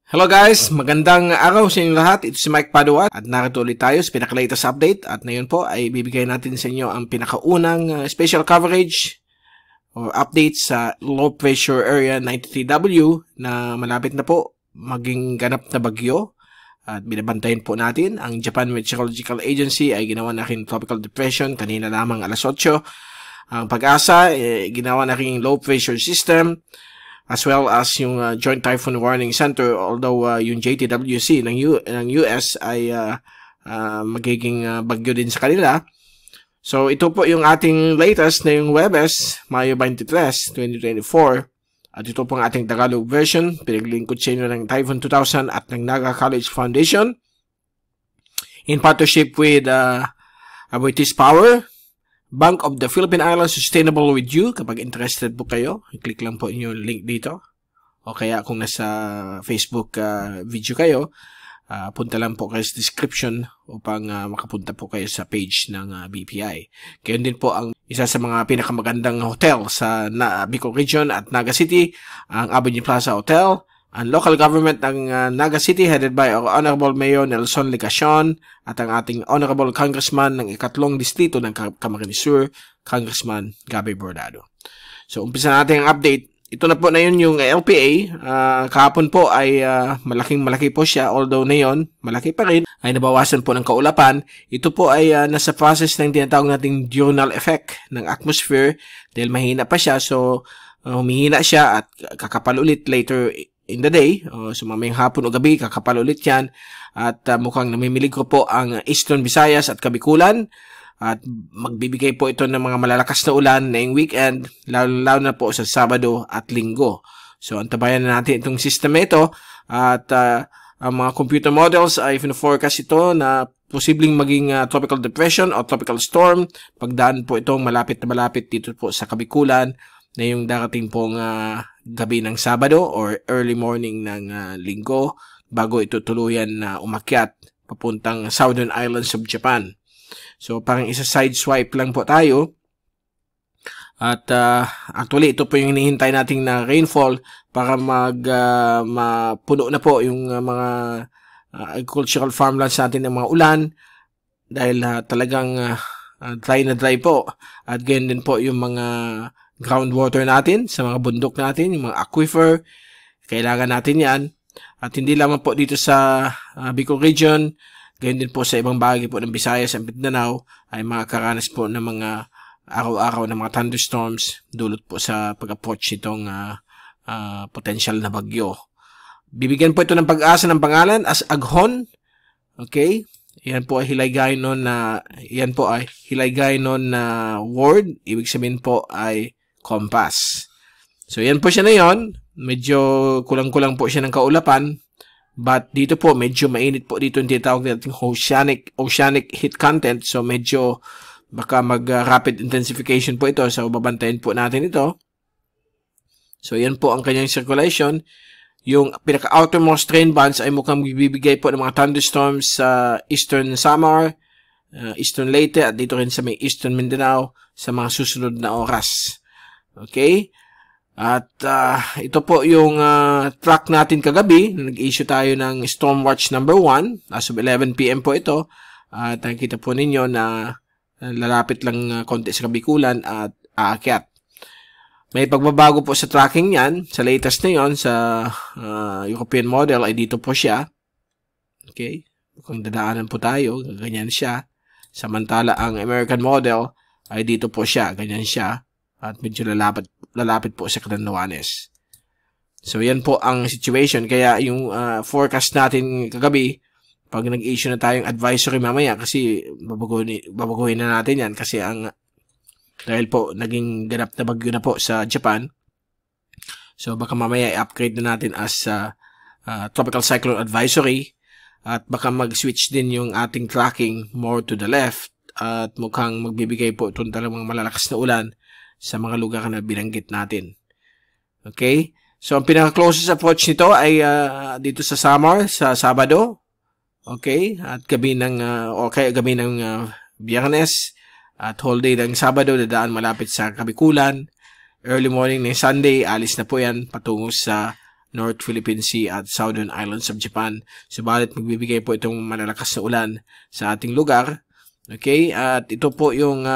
Hello guys, magandang araw sa inyo lahat. Ito si Mike Padua at narito ulit tayo sa pinaka-latest update at ngayon po ay bibigay natin sa inyo ang pinakaunang special coverage or update sa low pressure area 93W na malapit na po maging ganap na bagyo at binabantayan po natin. Ang Japan Meteorological Agency ay ginawa na rin tropical depression kanina lamang alas 8. Ang Pag-asa ginawa na rin low pressure system as well as yung Joint Typhoon Warning Center, although yung JTWC ng US ay magiging bagyo din sa kanila. So ito po yung ating latest na yung Webes, Mayo 23, 2024. At ito po ang ating Tagalog version, pinaglingkod sa inyo ng Typhoon 2000 at ng Naga College Foundation in partnership with British Power, Bank of the Philippine Islands, Sustainable with You. Kapag interested po kayo, i-click lang po yung link dito. O kaya kung nasa Facebook video kayo, punta lang po kayo sa description upang makapunta po kayo sa page ng BPI. Gayon din po ang isa sa mga pinakamagandang hotel sa Bicol Region at Naga City, ang Avenue Plaza Hotel. Ang local government ng Naga City headed by our Honorable Mayor Nelson Ligacion at ang ating Honorable Congressman ng ikatlong distrito ng Camarines Sur, Congressman Gabby Bordado. So umpisa natin ang update. Ito na po na yun yung LPA. Kahapon po ay malaki po siya, although ngayon malaki pa rin, ay nabawasan po ng kaulapan. Ito po ay nasa process ng tinatawag nating diurnal effect ng atmosphere dahil mahina pa siya. So humihina siya at kakapal ulit later in the day, so mamayang hapon o gabi, kakapal ulit yan. At mukhang namimilig ko po ang Eastern Visayas at Kabikulan. At magbibigay po ito ng mga malalakas na ulan na yung weekend, lalo na po sa Sabado at Linggo. So antabayan na natin itong system na ito. At ang mga computer models ay forecast ito na posibleng maging tropical depression o tropical storm. Pagdaan po itong malapit na malapit dito po sa Kabikulan na yung darating pong gabi ng Sabado or early morning ng Linggo bago ito tuluyan na umakyat papuntang Southern Islands of Japan. So parang isa side swipe lang po tayo. At actually ito po yung hinihintay nating na rainfall para mapuno na po yung mga agricultural farmlands natin ng mga ulan dahil talagang dry na dry po. At ganyan din po yung mga groundwater natin sa mga bundok natin, yung mga aquifer, kailangan natin yan. At hindi lamang po dito sa Bicol Region, gayon din po sa ibang bahagi po ng Visayas at Mindanao ay makakaranas po ng mga araw-araw ng mga thunderstorms dulot po sa pag-approach itong potential na bagyo. Bibigyan po ito ng pag-asa ng pangalan as Aghon. Okay? Yan po ay Hiligaynon na word. Ibig sabihin po ay compass. So yan po siya na yon. Medyo kulang-kulang po siya ng kaulapan. But dito po medyo mainit po dito yung tinatawag natin oceanic heat content. So medyo baka mag-rapid intensification po ito. So babantayan po natin ito. So yan po ang kanyang circulation. Yung pinaka-outermost train bands ay mukhang bibigay po ng mga thunderstorms sa Eastern Samar, Eastern Leyte at dito rin sa may Eastern Mindanao sa mga susunod na oras. Okay? At ito po yung track natin kagabi. Nag-issue tayo ng Storm Watch number 1 as of 11 PM po ito. At nakikita po ninyo na lalapit lang konti sa Kabikulan at aakyat. May pagbabago po sa tracking yan. Sa latest na yon sa European model ay dito po siya. Okay? Kung dadaanan po tayo, ganyan siya. Samantala ang American model ay dito po siya. Ganyan siya. At medyo lalapit po sa Catanduanes. So yan po ang situation. Kaya yung forecast natin kagabi, pag nag-issue na tayong advisory mamaya, kasi babaguhin na natin yan. Kasi dahil po naging ganap na bagyo na po sa Japan. So baka mamaya i-upgrade na natin as tropical cyclone advisory. At baka mag-switch din yung ating tracking more to the left. At mukhang magbibigay po itong talagang malalakas na ulan sa mga lugar na binanggit natin. Okay? So, ang pinaka-closest approach nito ay dito sa Samar, sa Sabado. Okay? At gabi ng Biyernes. At whole day ng Sabado, dadaan malapit sa Kabikulan. Early morning ng Sunday, alis na po yan patungo sa North Philippine Sea at Southern Islands of Japan. Subalit magbibigay po itong malalakas na ulan sa ating lugar. Okay, at ito po yung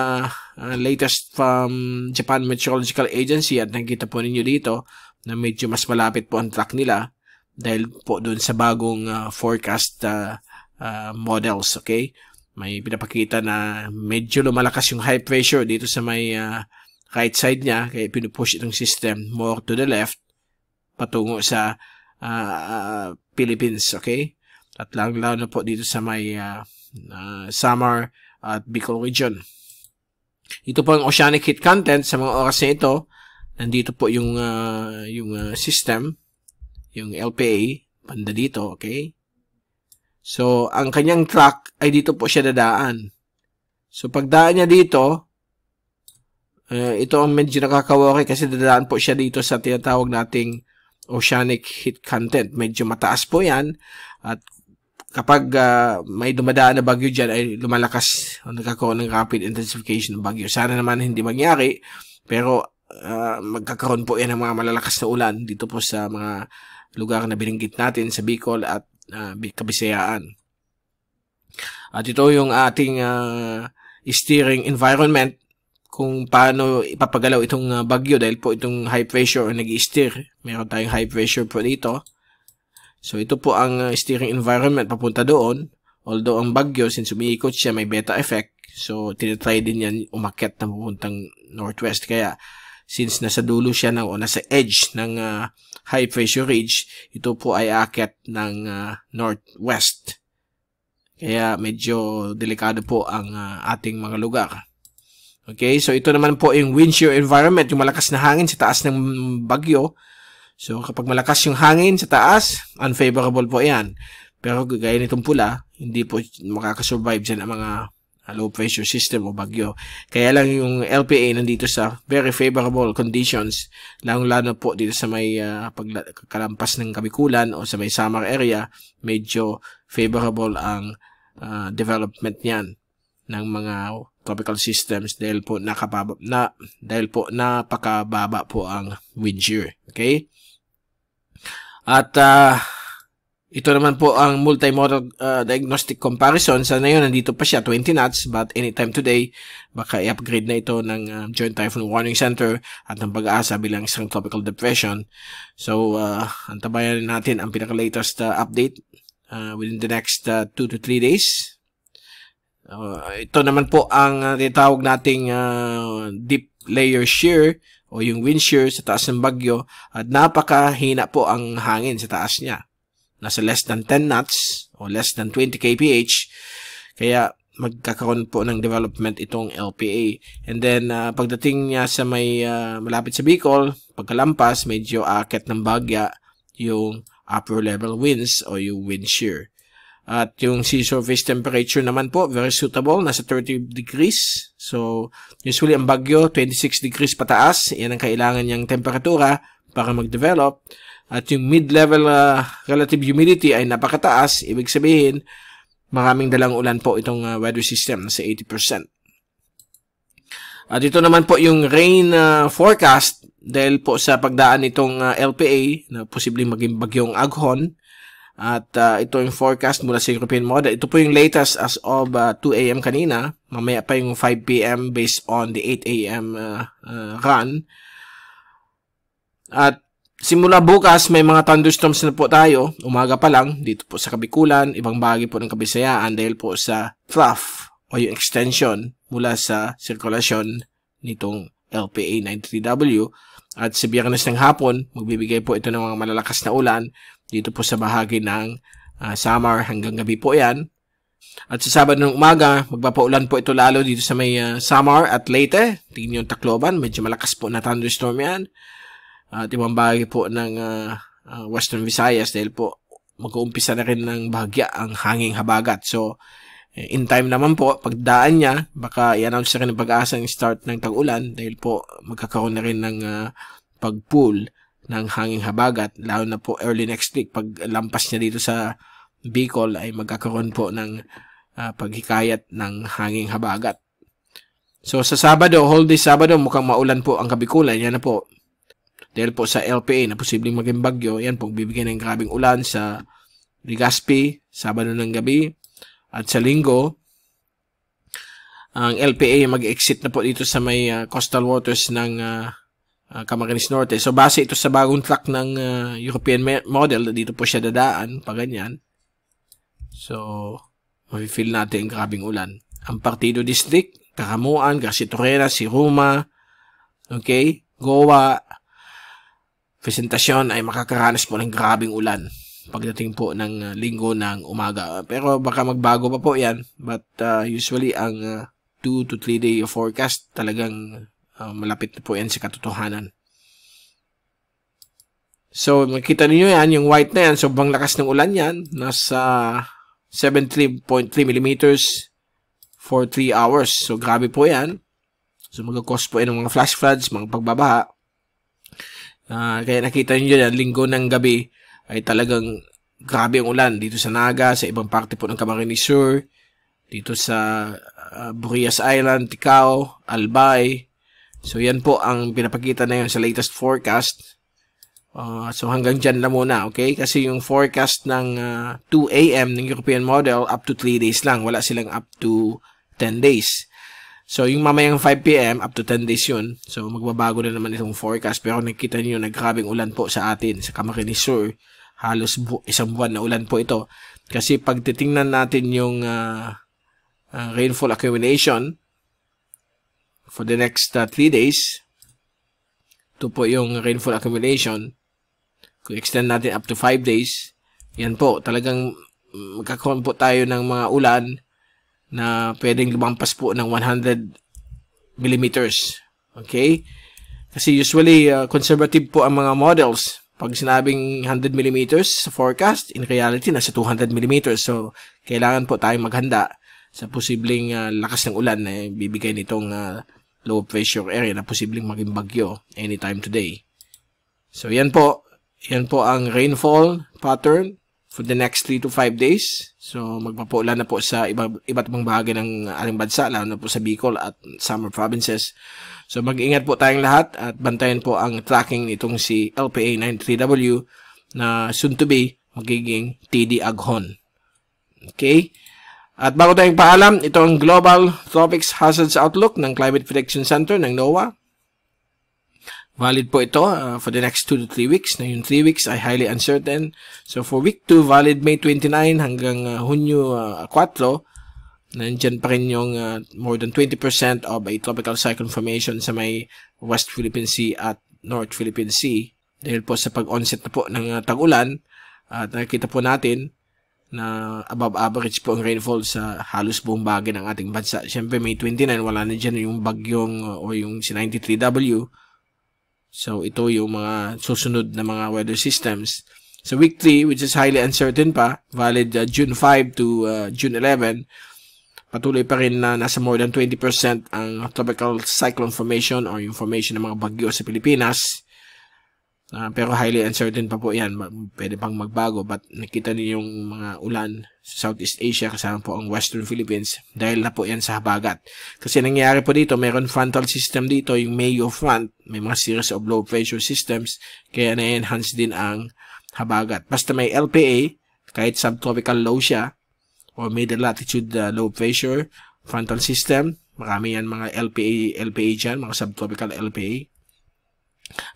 latest from Japan Meteorological Agency at nakikita po ninyo dito na medyo mas malapit po ang track nila dahil po doon sa bagong forecast models. Okay, may pinapakita na medyo lumalakas yung high pressure dito sa may right side niya, kaya pinupush itong system more to the left patungo sa Philippines. Okay, at lalo na po dito sa may Samar at Bicol region. Ito po ang oceanic heat content sa mga oras na ito. Nandito po yung system, yung LPA, banda dito, okay? So, ang kanyang track ay dito po siya dadaan. So, pagdaan niya dito, ito ang medyo nakakaworry kasi dadaan po siya dito sa tinatawag nating oceanic heat content. Medyo mataas po yan at kapag may dumadaan na bagyo dyan ay lumalakas o nagkakaroon ng rapid intensification ng bagyo. Sana naman hindi mangyari pero magkakaroon po yan ng mga malalakas na ulan dito po sa mga lugar na binanggit natin sa Bicol at Kabisayaan. At ito yung ating steering environment kung paano ipapagalaw itong bagyo dahil po itong high pressure o nag-i-steer. Meron tayong high pressure po dito. So, ito po ang steering environment papunta doon. Although, ang bagyo, since umiikot siya, may beta effect. So, tinatry din yan umakyat na papuntang northwest. Kaya, since nasa dulo siya o nasa edge ng high pressure ridge, ito po ay aakyat ng northwest. Kaya, medyo delikado po ang ating mga lugar. Okay, so ito naman po yung wind shear environment, yung malakas na hangin sa taas ng bagyo. So, kapag malakas yung hangin sa taas, unfavorable po yan. Pero gaya nitong pula, hindi po makakasurvive dyan ang mga low pressure system o bagyo. Kaya lang yung LPA nandito sa very favorable conditions, lalong-lalo po dito sa may pagkalampas ng Kabikulan o sa may Samar area, medyo favorable ang development niyan ng mga tropical systems dahil po napakababa po ang wind shear. Okay? At ito naman po ang multimodal diagnostic comparison. Sa ngayon, nandito pa siya, 20 knots, but anytime today, baka i-upgrade na ito ng Joint Typhoon Warning Center at ng Pag-asa bilang isang tropical depression. So, antabayan natin ang pinaka-latest update within the next 2 to 3 days. Ito naman po ang tinatawag nating deep layer shear o yung wind shear sa taas ng bagyo at napakahina po ang hangin sa taas niya. Nasa less than 10 knots o less than 20 kph. Kaya magkakaroon po ng development itong LPA. And then pagdating niya sa may malapit sa Bicol, pagkalampas, medyo akit ng bagya yung upper level winds o yung wind shear. At yung sea surface temperature naman po, very suitable, nasa 30 degrees. So, usually ang bagyo, 26 degrees pataas. Yan ang kailangan niyang temperatura para mag-develop. At yung mid-level relative humidity ay napakataas. Ibig sabihin, maraming dalang ulan po itong weather system, nasa 80%. At ito naman po yung rain forecast dahil po sa pagdaan nitong LPA na posibleng maging bagyong Aghon. At ito yung forecast mula sa European model. Ito po yung latest as of 2 a.m. kanina. Mamaya pa yung 5 p.m. based on the 8 a.m. Run. At simula bukas, may mga thunderstorms na po tayo. Umaga pa lang, dito po sa Kabikulan, ibang bahagi po ng Kabisayaan dahil po sa trough o yung extension mula sa sirkulasyon nitong LPA 93W. At sa Biyernes ng hapon, magbibigay po ito ng mga malalakas na ulan dito po sa bahagi ng Samar hanggang gabi po yan. At sa Sabado ng umaga, magpapaulan po ito lalo dito sa may Samar at Leyte. Tingnan yung Tacloban, medyo malakas po na thunderstorm yan. At ibang bahagi po ng Western Visayas dahil po mag-uumpisa na rin ng bahagya ang hanging habagat. So, in time naman po, pagdaan niya, baka i-announce na rin ng Pag-asa yung start ng tag-ulan dahil po magkakaroon na rin ng pag-pool ng hanging habagat, lalo na po early next week. Pag lampas niya dito sa Bicol ay magkakaroon po ng paghikayat ng hanging habagat. So sa Sabado, whole day Sabado, mukhang maulan po ang Kabikulan. Yan na po. dahil po sa LPA na posibleng maging bagyo, yan po bibigyan ng grabing ulan sa Legazpi, Sabado ng gabi, at sa Linggo, ang LPA mag-exit na po dito sa may coastal waters ng Camarines Norte. So, base ito sa bagong track ng European model, dito po siya dadaan, pa ganyan. So, mafe-feel natin ang grabing ulan. Ang Partido District, Caramuan, Garcia-Torena, Siruma, okay, Goa, Presentacion ay makakaranas po ng grabing ulan pagdating po ng Linggo ng umaga. Pero baka magbago pa po yan. But usually ang 2 to 3 day forecast talagang malapit na po yan sa katotohanan. So makita niyo yan, yung white na yan, sobrang lakas ng ulan yan. Nasa 73.3 millimeters for 3 hours. So grabe po yan. So mag-cause po yan ng mga flash floods, mga pagbabaha. Kaya nakita niyo yan, Linggo ng gabi ay talagang grabe ang ulan dito sa Naga, sa ibang parte po ng Camarines Sur, dito sa Burias Island, Ticao, Albay. So yan po ang pinapakita na yun sa latest forecast. So hanggang dyan na muna, okay? Kasi yung forecast ng 2 AM ng European model up to 3 days lang. Wala silang up to 10 days. So yung mamayang 5 PM up to 10 days yun. So magbabago na naman itong forecast. Pero nakikita niyo naggrabing ulan po sa atin, sa Camarines Sur. Halos isang buwan na ulan po ito. Kasi pag titingnan natin yung rainfall accumulation for the next 3 days, ito po yung rainfall accumulation. Kung extend natin up to 5 days, yan po, talagang magkakaroon po tayo ng mga ulan na pwedeng lumampas po ng 100 millimeters. Okay? Kasi usually, conservative po ang mga models. Pag sinabing 100 millimeters sa forecast, in reality, nasa 200 millimeters. So, kailangan po tayong maghanda sa posibleng lakas ng ulan na bibigay nitong low pressure area na posibleng maging bagyo anytime today. So, yan po. Yan po ang rainfall pattern for the next 3 to 5 days. So, magpapaulan na po sa iba't ibang bahagi ng ating bansa, lalo na po sa Bicol at summer provinces. So, mag-ingat po tayong lahat at bantayan po ang tracking nitong si LPA 93W na soon to be magiging TD Aghon. Okay? At bago tayong paalam, ito ang Global Tropics Hazards Outlook ng Climate Prediction Center ng NOAA. Valid po ito for the next 2 to 3 weeks. Na yung 3 weeks ay highly uncertain. So for week 2, valid May 29 hanggang Hunyo 4, nandyan pa rin yung more than 20% of a tropical cyclone formation sa may West Philippine Sea at North Philippine Sea. Dahil po sa pag-onset na po ng tag-ulan, at nakikita po natin na above average po ang rainfall sa halos buong bahagi ng ating bansa. Siyempre May 29, wala na dyan yung bagyong o yung si 93W. So, ito yung mga susunod na mga weather systems. So, week 3, which is highly uncertain pa, valid June 5 to June 11, patuloy pa rin na nasa more than 20% ang tropical cyclone formation or yung formation ng mga bagyo sa Pilipinas. Pero highly uncertain pa po yan. Pwede pang magbago. But nakita niyo yung mga ulan sa Southeast Asia kasama po ang Western Philippines dahil na po yan sa habagat. Kasi nangyayari po dito, mayroon frontal system dito, yung Mayo front. May mga series of low pressure systems kaya na-enhance din ang habagat. Basta may LPA, kahit subtropical low siya or middle latitude low pressure, frontal system, marami yan mga LPA dyan, mga subtropical LPA.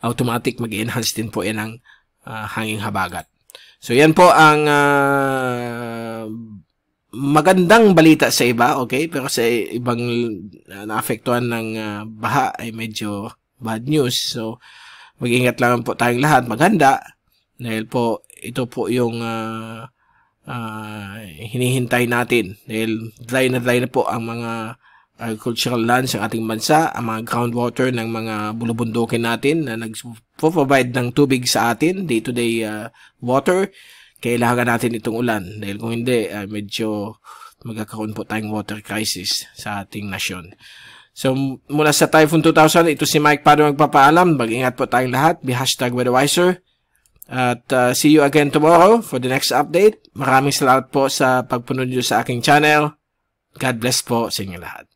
Automatic mag-enhance din po yan ng hanging habagat. So, yan po ang magandang balita sa iba, okay? Pero sa ibang naapektuhan ng baha ay medyo bad news. So, mag-ingat lang po tayong lahat, maghanda. Dahil po, ito po yung hinihintay natin. Dahil dry na po ang mga agricultural lands ng ating bansa, ang mga groundwater ng mga bulubundukin natin na nag-provide ng tubig sa atin, day-to-day water, kailangan natin itong ulan. Dahil kung hindi, medyo magkakaroon po tayong water crisis sa ating nasyon. So, mula sa Typhoon 2000, ito si Mike Pado magpapaalam. Mag-ingat po tayong lahat. Be #weatherwiser. At see you again tomorrow for the next update. Maraming salamat po sa pagpunod nyo sa aking channel. God bless po sa inyo lahat.